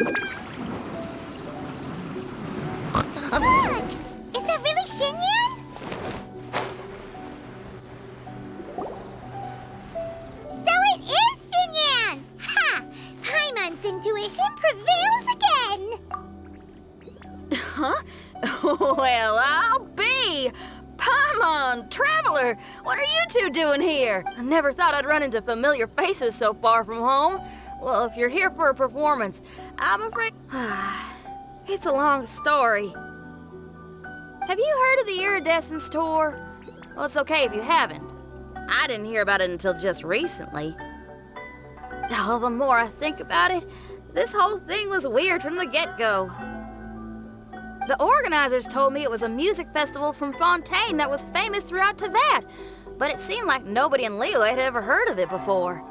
Look! Is that really Xinyan? So it is Xinyan! Ha! Paimon's intuition prevails again! Huh? Well, I'll be! Paimon, Traveler, what are you two doing here? I never thought I'd run into familiar faces so far from home. Well, if you're here for a performance, I'm afraid... It's a long story. Have you heard of the Iridescence Tour? Well, it's okay if you haven't. I didn't hear about it until just recently. Oh, the more I think about it, this whole thing was weird from the get-go. The organizers told me it was a music festival from Fontaine that was famous throughout Teyvat, but it seemed like nobody in Liyue had ever heard of it before.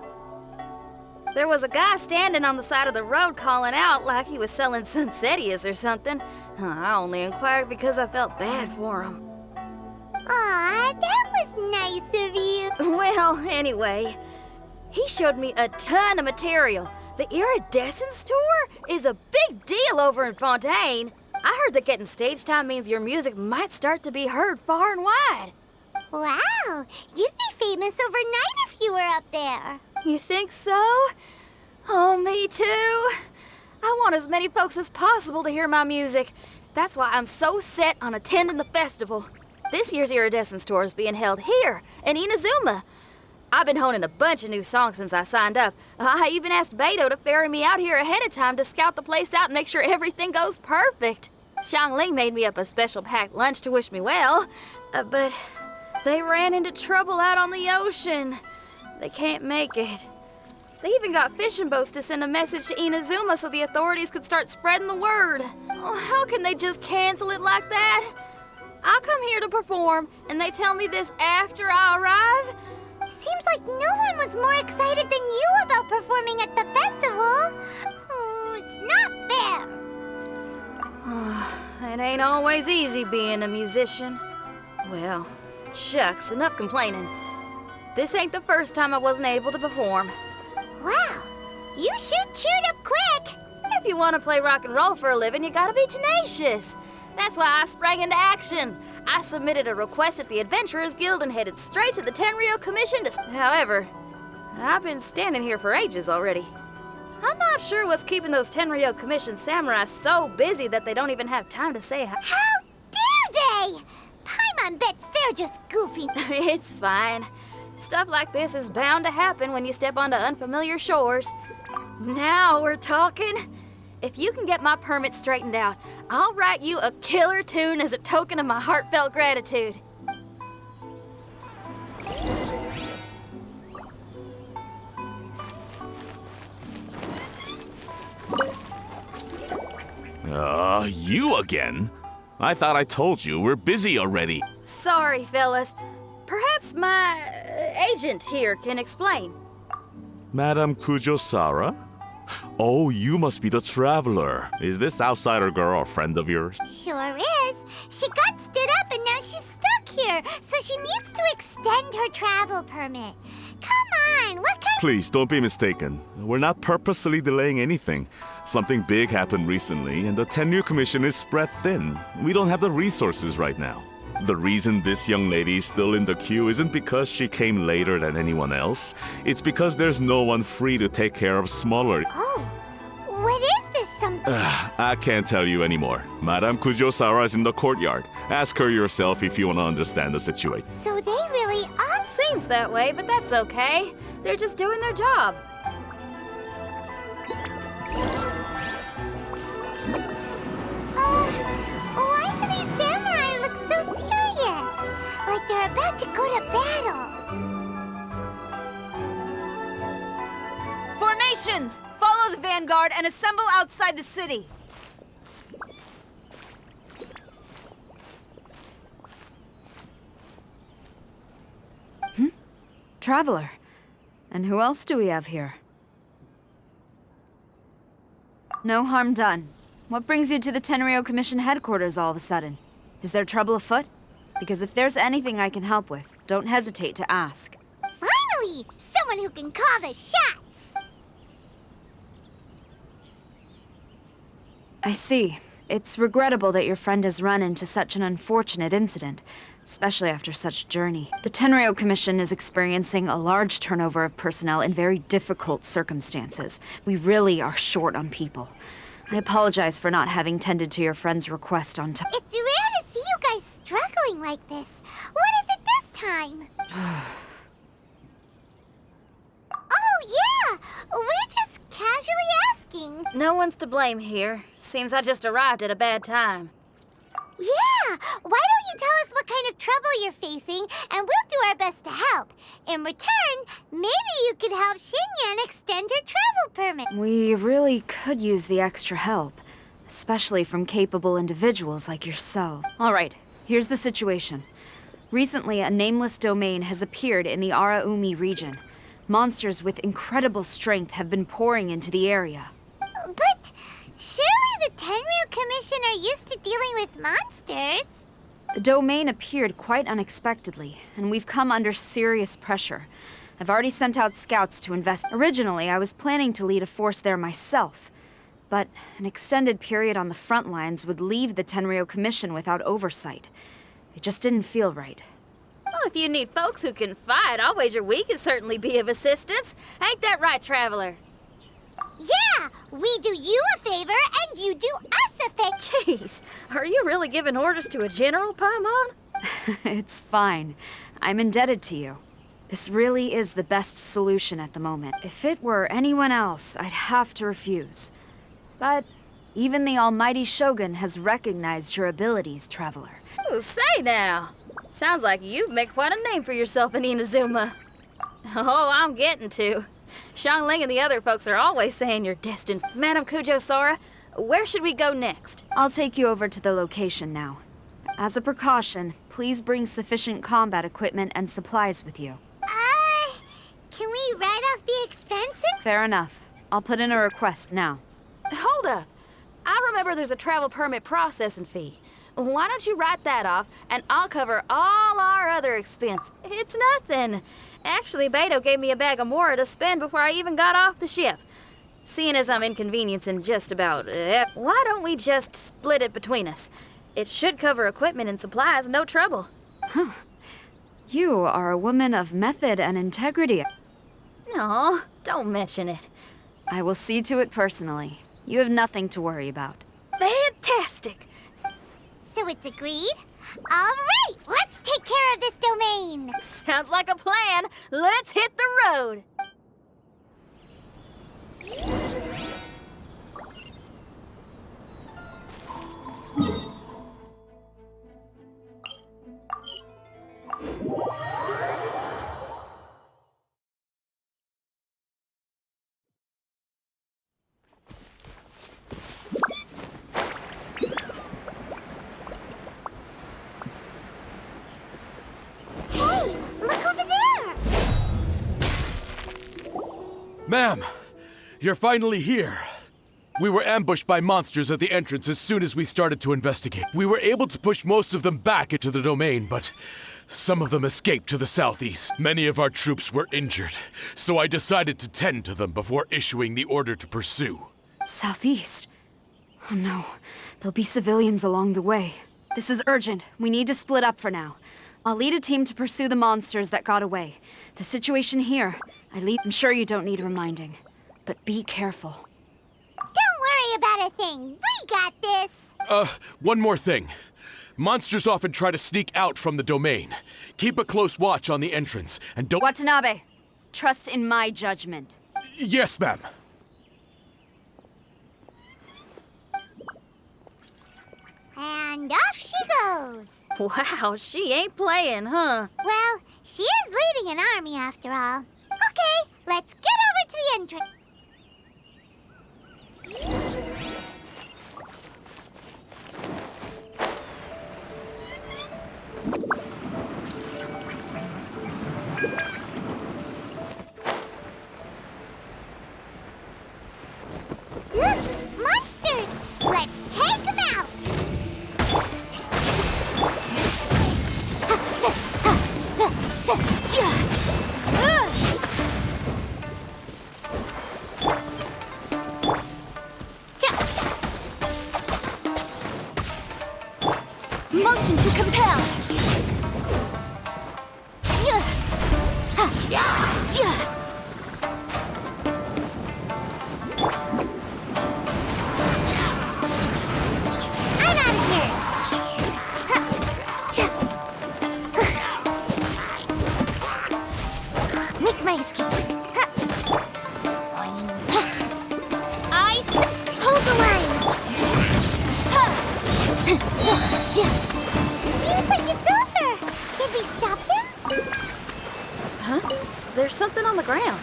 There was a guy standing on the side of the road calling out like he was selling Sunsetias or something. I only inquired because I felt bad for him. Aw, that was nice of you. Well, anyway, he showed me a ton of material. The Iridescence Tour is a big deal over in Fontaine. I heard that getting stage time means your music might start to be heard far and wide. Wow, you'd be famous overnight if you were up there. You think so? Oh, me too. I want as many folks as possible to hear my music. That's why I'm so set on attending the festival. This year's Iridescence Tour is being held here in Inazuma. I've been honing a bunch of new songs since I signed up. I even asked Beto to ferry me out here ahead of time to scout the place out and make sure everything goes perfect. Xiangling made me up a special packed lunch to wish me well, but they ran into trouble out on the ocean. They can't make it. They even got fishing boats to send a message to Inazuma so the authorities could start spreading the word. Oh, how can they just cancel it like that? I come here to perform, and they tell me this after I arrive? Seems like no one was more excited than you about performing at the festival. Oh, it's not fair. It ain't always easy being a musician. Well, shucks, enough complaining. This ain't the first time I wasn't able to perform. Wow, you sure cheered up quick. If you want to play rock and roll for a living, you gotta be tenacious. That's why I sprang into action. I submitted a request at the Adventurers Guild and headed straight to the Tenryou Commission to... However, I've been standing here for ages already. I'm not sure what's keeping those Tenryou Commission samurai so busy that they don't even have time to say hi. How dare they? Paimon bets they're just goofy. It's fine. Stuff like this is bound to happen when you step onto unfamiliar shores. Now we're talking. If you can get my permit straightened out, I'll write you a killer tune as a token of my heartfelt gratitude. You again? I thought I told you we're busy already. Sorry, fellas. Perhaps my agent here can explain. Madame Kujosara? Oh, you must be the traveler. Is this outsider girl a friend of yours? Sure is. She got stood up and now she's stuck here, so she needs to extend her travel permit. Come on, what kind... Please, don't be mistaken. We're not purposely delaying anything. Something big happened recently, and the Tenryou Commission is spread thin. We don't have the resources right now. The reason this young lady is still in the queue isn't because she came later than anyone else. It's because there's no one free to take care of smaller... Oh, what is this something? I can't tell you anymore. Madame Kujosara is in the courtyard. Ask her yourself if you want to understand the situation. So they really are... Seems that way, but that's okay. They're just doing their job. Why do these samurai look so serious? Like they're about to go to battle. Formations! Follow the vanguard and assemble outside the city. Traveler. And who else do we have here? No harm done. What brings you to the Tenryou Commission headquarters all of a sudden? Is there trouble afoot? Because if there's anything I can help with, don't hesitate to ask. Finally! Someone who can call the shots! I see. It's regrettable that your friend has run into such an unfortunate incident, especially after such a journey. The Tenryou Commission is experiencing a large turnover of personnel in very difficult circumstances. We really are short on people. I apologize for not having tended to your friend's request on time. It's rare to see you guys struggling like this. What is it this time? Oh, yeah! We're just casually asking. No one's to blame here. Seems I just arrived at a bad time. Yeah! Why don't you tell us what kind of trouble you're facing, and we'll do our best to help. In return, maybe you could help Xinyan extend her travel permit. We really could use the extra help, especially from capable individuals like yourself. All right, here's the situation. Recently, a nameless domain has appeared in the Araumi region. Monsters with incredible strength have been pouring into the area. But surely the Tenryou Commission are used to dealing with monsters. The domain appeared quite unexpectedly, and we've come under serious pressure. I've already sent out scouts to invest. Originally, I was planning to lead a force there myself, but an extended period on the front lines would leave the Tenryou Commission without oversight. It just didn't feel right. Well, if you need folks who can fight, I'll wager we can certainly be of assistance. Ain't that right, Traveler? Yeah! We do you a favor, and you do us a favor. Jeez, are you really giving orders to a general, Paimon? It's fine. I'm indebted to you. This really is the best solution at the moment. If it were anyone else, I'd have to refuse. But even the almighty Shogun has recognized your abilities, Traveler. Ooh, say now. Sounds like you've made quite a name for yourself in Inazuma. Oh, I'm getting to. Xiangling and the other folks are always saying you're destined. Madam Kujo-Sora, where should we go next? I'll take you over to the location now. As a precaution, please bring sufficient combat equipment and supplies with you. Can we write off the expenses? Fair enough. I'll put in a request now. Hold up. I remember there's a travel permit processing fee. Why don't you write that off, and I'll cover all our other expense. It's nothing. Actually, Beto gave me a bag of Mora to spend before I even got off the ship. Seeing as I'm inconveniencing just about why don't we just split it between us? It should cover equipment and supplies, no trouble. You are a woman of method and integrity. No, don't mention it. I will see to it personally. You have nothing to worry about. Fantastic. So it's agreed? All right, let's take care of this domain. Sounds like a plan. Let's hit the road. Hey, look over there. Ma'am, you're finally here. We were ambushed by monsters at the entrance as soon as we started to investigate. We were able to push most of them back into the domain, but some of them escaped to the southeast. Many of our troops were injured, so I decided to tend to them before issuing the order to pursue. Southeast? Oh no, there'll be civilians along the way. This is urgent. We need to split up for now. I'll lead a team to pursue the monsters that got away. The situation here, I'm sure you don't need reminding, but be careful. Don't worry about a thing. We got this. One more thing. Monsters often try to sneak out from the domain. Keep a close watch on the entrance, and don't— Watanabe, trust in my judgment. Yes, ma'am. And off she goes. Wow, she ain't playing, huh? Well, she is leading an army after all. Okay, let's get over to the entrance. Look, monsters! Let's take them out! Motion to compel. I'm out of here. Make my escape. Ice, hold the line. Seems like it's over. Did we stop them? Huh? There's something on the ground.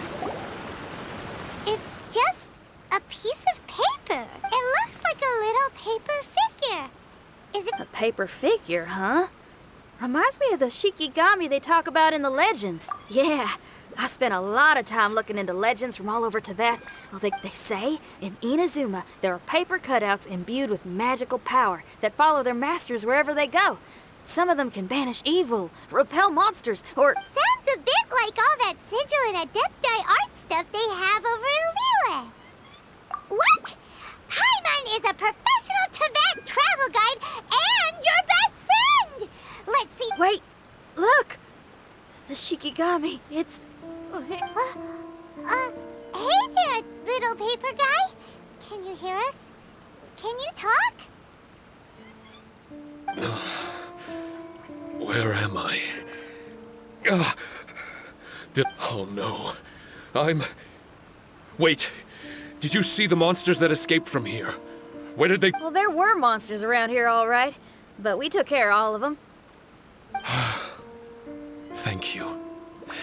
It's just a piece of paper. It looks like a little paper figure. Is it? A paper figure, huh? Reminds me of the Shikigami they talk about in the legends. Yeah, I spent a lot of time looking into legends from all over Tibet. Well, they say in Inazuma there are paper cutouts imbued with magical power that follow their masters wherever they go. Some of them can banish evil, repel monsters, or... Sounds a bit like all that sigil and adepti art stuff they have over in Liyue. What? Paimon is a professional Tibet travel guide and your best friend! Let's see. Wait, look! The Shikigami, it's... Hey there, little paper guy. Can you hear us? Can you talk? Where am I? Oh no. Wait! Did you see the monsters that escaped from here? Where did they... Well, there were monsters around here, all right. But we took care of all of them. Thank you.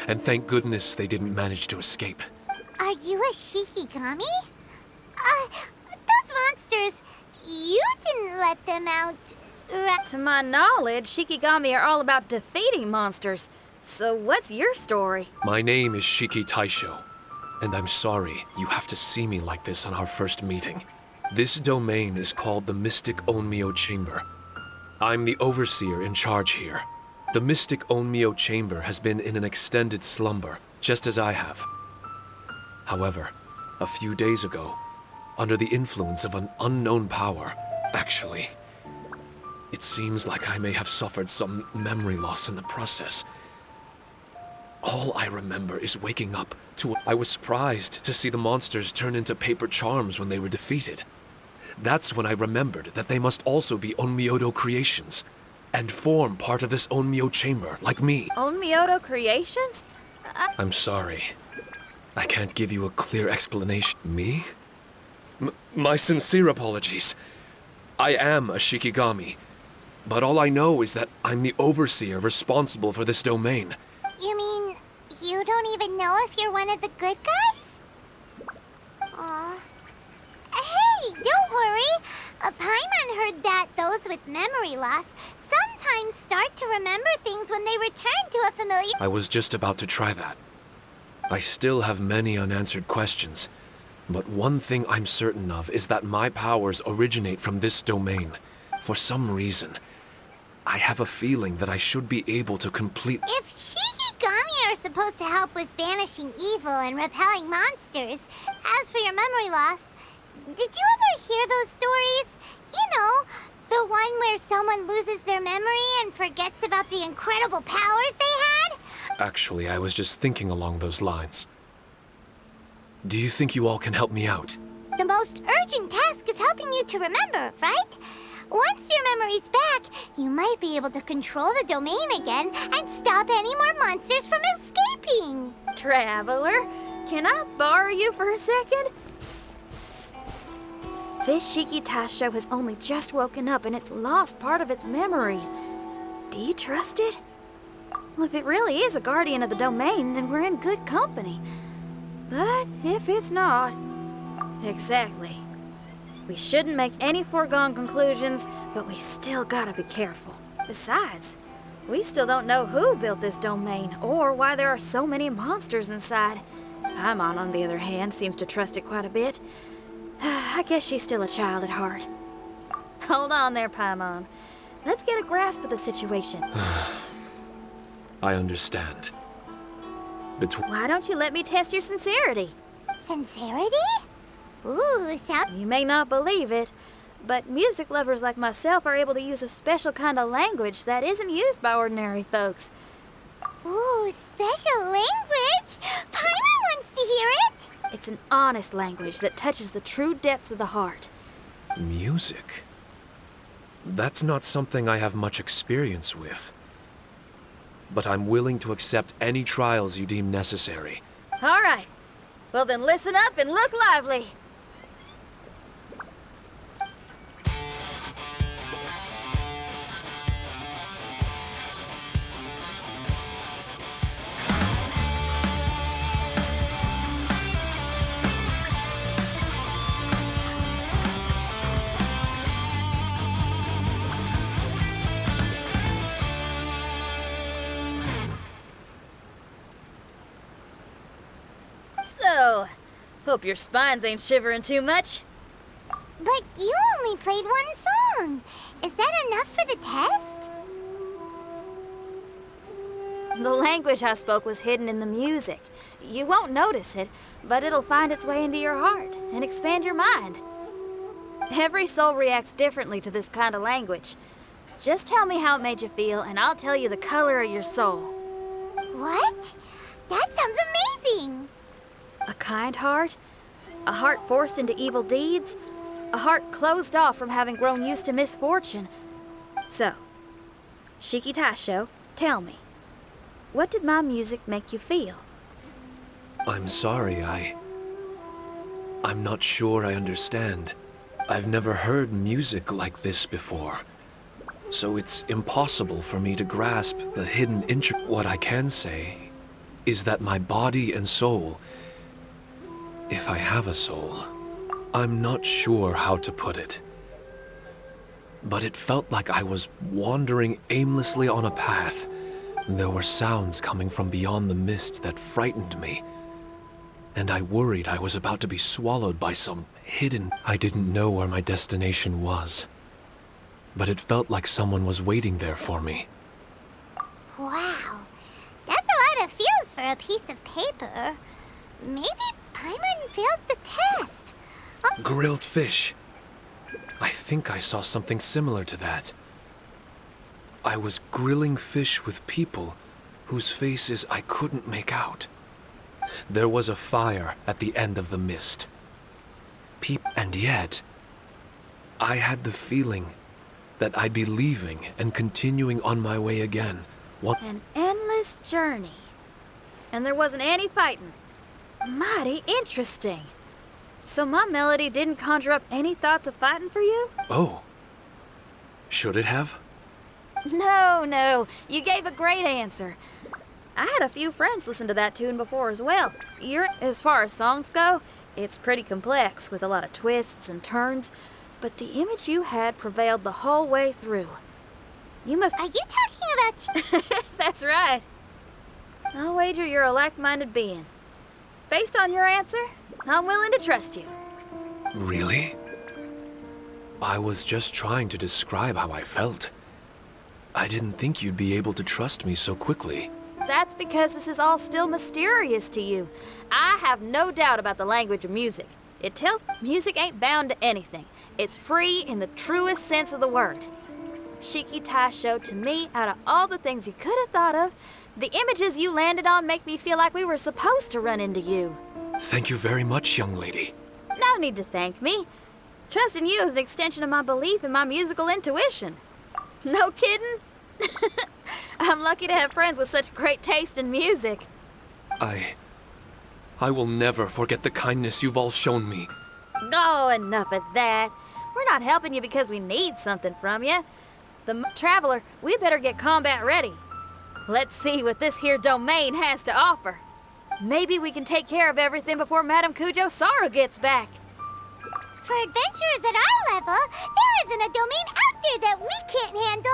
And thank goodness they didn't manage to escape. Are you a Shikigami? Those monsters, you didn't let them out, right? To my knowledge, Shikigami are all about defeating monsters. So what's your story? My name is Shiki Taisho, and I'm sorry you have to see me like this on our first meeting. This domain is called the Mystic Onmyo Chamber. I'm the overseer in charge here. The Mystic Onmyo Chamber has been in an extended slumber, just as I have. However, a few days ago, under the influence of an unknown power, actually, it seems like I may have suffered some memory loss in the process. All I remember is waking up to... I was surprised to see the monsters turn into paper charms when they were defeated. That's when I remembered that they must also be Onmyodo creations, and form part of this Onmyo chamber, like me. Onmyodo creations? I'm sorry. I can't give you a clear explanation. Me? My sincere apologies. I am a Shikigami, but all I know is that I'm the overseer responsible for this domain. You mean you don't even know if you're one of the good guys? Aw. Hey, don't worry. Paimon heard that those with memory loss sometimes start to remember things when they return to a familiar... I was just about to try that. I still have many unanswered questions, but one thing I'm certain of is that my powers originate from this domain. For some reason, I have a feeling that I should be able to complete... If Shikigami are supposed to help with banishing evil and repelling monsters, as for your memory loss, did you ever hear those stories? You know, the one where someone loses their memory and forgets about the incredible powers they had? Actually, I was just thinking along those lines. Do you think you all can help me out? The most urgent task is helping you to remember, right? Once your memory's back, you might be able to control the domain again and stop any more monsters from escaping. Traveler, can I borrow you for a second? This Shiki Taisho has only just woken up and it's lost part of its memory. Do you trust it? Well, if it really is a guardian of the domain, then we're in good company. But if it's not... Exactly. We shouldn't make any foregone conclusions, but we still gotta be careful. Besides, we still don't know who built this domain or why there are so many monsters inside. Paimon, on the other hand, seems to trust it quite a bit. I guess she's still a child at heart. Hold on there, Paimon. Let's get a grasp of the situation. I understand. Why don't you let me test your sincerity? Sincerity? Ooh, sound... You may not believe it, But music lovers like myself are able to use a special kind of language that isn't used by ordinary folks. Ooh, special language? Paimon wants to hear it! It's an honest language that touches the true depths of the heart. Music? That's not something I have much experience with. But I'm willing to accept any trials you deem necessary. All right. Well then listen up and look lively. So, hope your spines ain't shivering too much. But you only played one song. Is that enough for the test? The language I spoke was hidden in the music. You won't notice it, but it'll find its way into your heart and expand your mind. Every soul reacts differently to this kind of language. Just tell me how it made you feel, and I'll tell you the color of your soul. What? That sounds amazing! A kind heart? A heart forced into evil deeds? A heart closed off from having grown used to misfortune? So, Shiki Taisho, tell me, what did my music make you feel? I'm sorry, I'm not sure I understand. I've never heard music like this before. So it's impossible for me to grasp the hidden What I can say is that my body and soul, if I have a soul, I'm not sure how to put it. But it felt like I was wandering aimlessly on a path. There were sounds coming from beyond the mist that frightened me. And I worried I was about to be swallowed by some hidden... I didn't know where my destination was. But it felt like someone was waiting there for me. Wow. That's a lot of feels for a piece of paper. Maybe Paimon failed the test. Grilled fish. I think I saw something similar to that. I was grilling fish with people whose faces I couldn't make out. There was a fire at the end of the mist. And yet, I had the feeling that I'd be leaving and continuing on my way again. An endless journey. And there wasn't any fighting. Mighty interesting. So my melody didn't conjure up any thoughts of fighting for you? Oh. Should it have? No. You gave a great answer. I had a few friends listen to that tune before as well. As far as songs go, it's pretty complex with a lot of twists and turns, but the image you had prevailed the whole way through. You must... Are you talking about... That's right. I'll wager you're a like-minded being. Based on your answer, I'm willing to trust you. Really? I was just trying to describe how I felt. I didn't think you'd be able to trust me so quickly. That's because this is all still mysterious to you. I have no doubt about the language of music. Music ain't bound to anything. It's free in the truest sense of the word. Shiki Taisho, to me, out of all the things you could have thought of, the images you landed on make me feel like we were supposed to run into you. Thank you very much, young lady. No need to thank me. Trusting you is an extension of my belief in my musical intuition. No kidding? I'm lucky to have friends with such great taste in music. I will never forget the kindness you've all shown me. Oh, enough of that. We're not helping you because we need something from you. Traveler, we better get combat ready. Let's see what this here domain has to offer. Maybe we can take care of everything before Madame Kujo Sara gets back. For adventurers at our level, there isn't a domain out there that we can't handle.